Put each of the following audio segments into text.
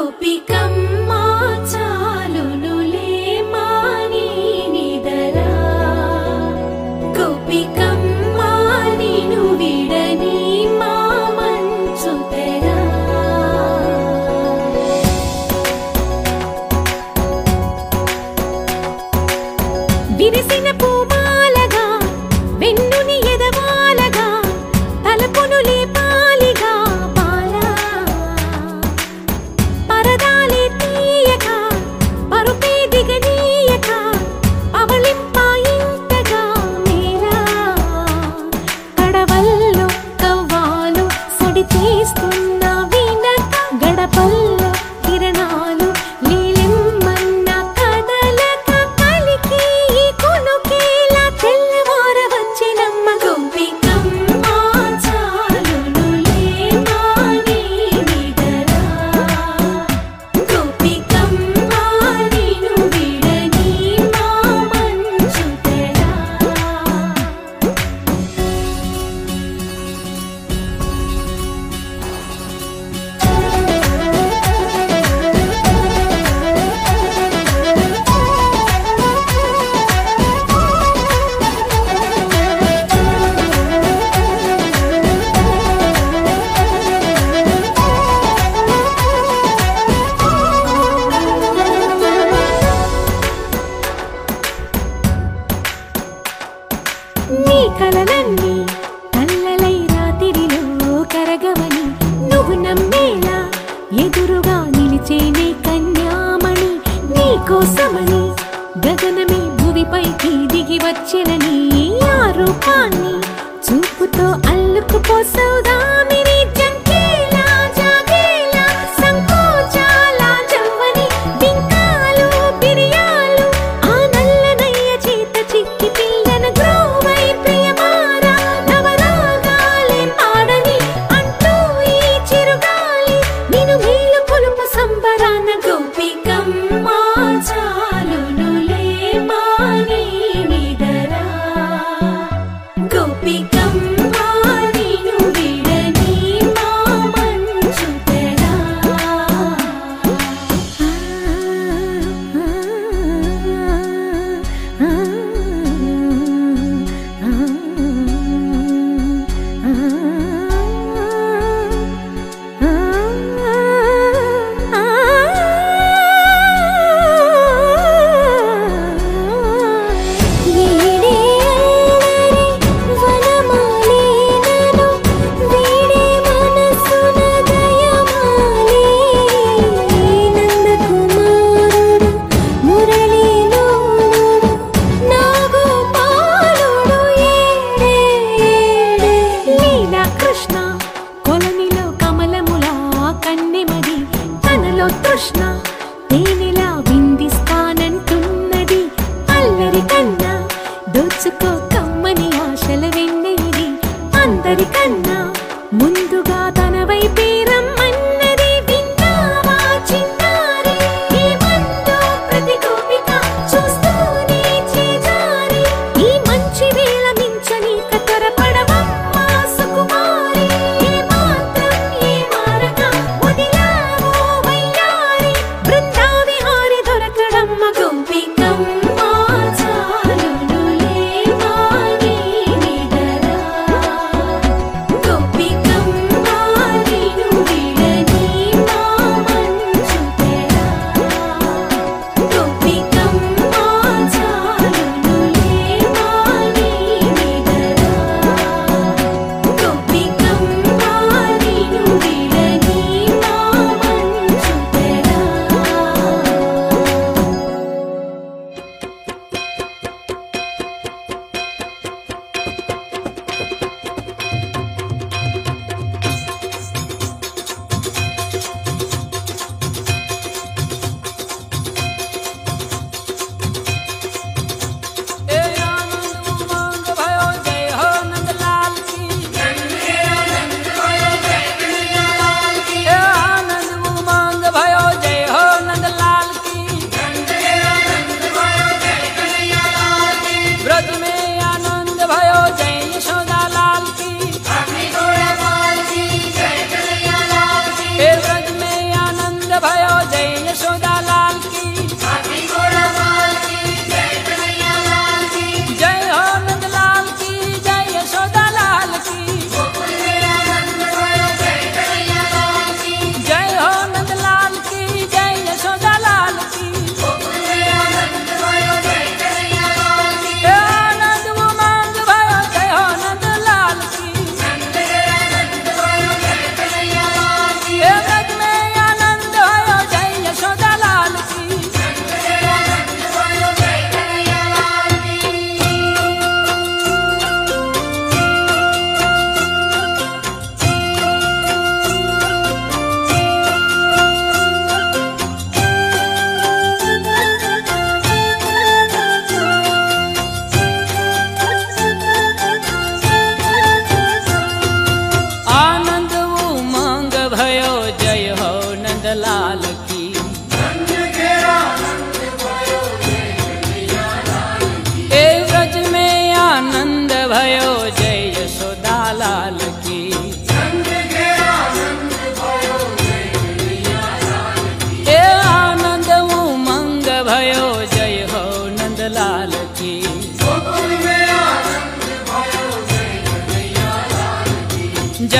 గోపికమ్మ చాలునులే మాని నిదరా గోపికమ్మ నిను విడని మా మంచు తెరా విరిసిన పూమాలగా వెన్నుని ఎదవాలగా తలపును లేపాలిగా బాలా పరదాలే తీయక పరుపే దిగనీయక పవళింపాయింతగా మేరా కడవల్లో కవ్వాలు సడి చేస్తున్న వినక గడపల్లో కిరణాలు నీలిమ్మన్న కదలక కలికి కొనుకేలా తెల్లవార వచ్చినమ్మ గోపికమ్మ చాలునులే మాని నిదరా గోపికమ్మ నిను విడని మా మంచు తెరా నీ కలలన్నీ కల్లలై రాత్రిలో కరగవని నువ్వు నమ్మేలా ఎదురుగా నిలిచేనే కన్యామణి నీ కోసమని గగనమే భూమిపైకి దిగి వచ్చెనని ఆ రూపాన్ని చూపుతో అల్లుకుపోసౌదామిని జంకేలా జాగేలా సంకోచాల జవ్వని బింకాలు బిరియాలు ఆ నల్లనయ్య చేత చిక్కి పిల్లన గ్రోవై ప్రియమారా నవరాగాలే పాడని అంటూ ఈ చిరుగాలి నిన్ను మేలు కొలుపు సంబరాన గోపికమ్మ చాలునులే మాని నిదరా గోపికమ్మ నిను విడని మా మంచు తెరా కృష్ణ కొలనిలో కమలములా కన్నెమది తనలో తృష్ణ తేనెలా విందిస్తానంటున్నది అల్లరి కన్నా దోచుకో కమ్మని ఆశల వెన్నెయిది అందరికన్నా ముందుగా తన వైపే రమ్మన్నది విన్నావా చిన్నారి ఏమందో ప్రతి గోపిక చూస్తూనే చేజారి ఈ మంచి వేళ మించని కతరపడవమ్మ సుకుమారి ఏ మాత్రం ఏ మారక వదిలావో వయ్యారి బృందావిహారి దొరకడమ్మ గోపికమ్మ చాలునులే మాని నిదరా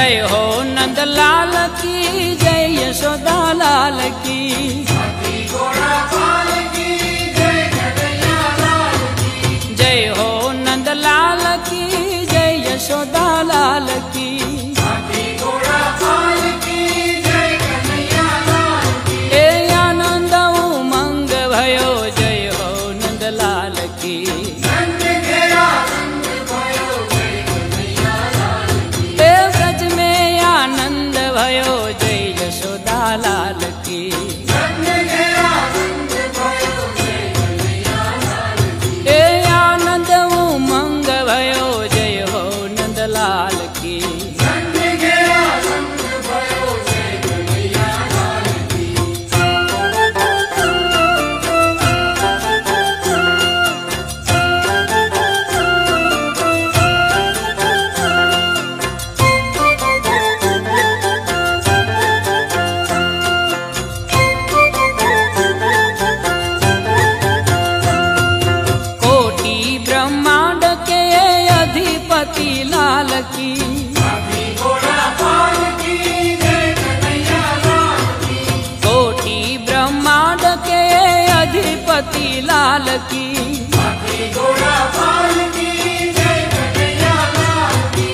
जय हो नंदलाल की, जय यशोदा लाल की। जय हो नंदलाल की, जय यशोदा लाल की। हे आनंद उमंग भयो, जय हो नंदलाल की। हे ब्रज में आनंद भयो, जय यशोदा लाल की। हे आनंद उमंग भयो, जय हो नंदलाल की। कोटि ब्रह्मांड के अधिपति लाल की। कोटि ब्रह्मांड के अधिपति लाल की।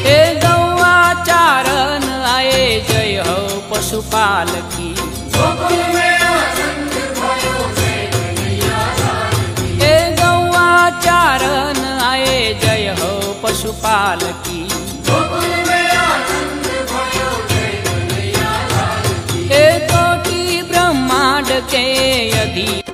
हे गौआ चारण आए, जय हो पशुपाल की। हे गौआ चारण आए, जय हो पशुपाल की। हे कोटि ब्रह्मांड के अधिपति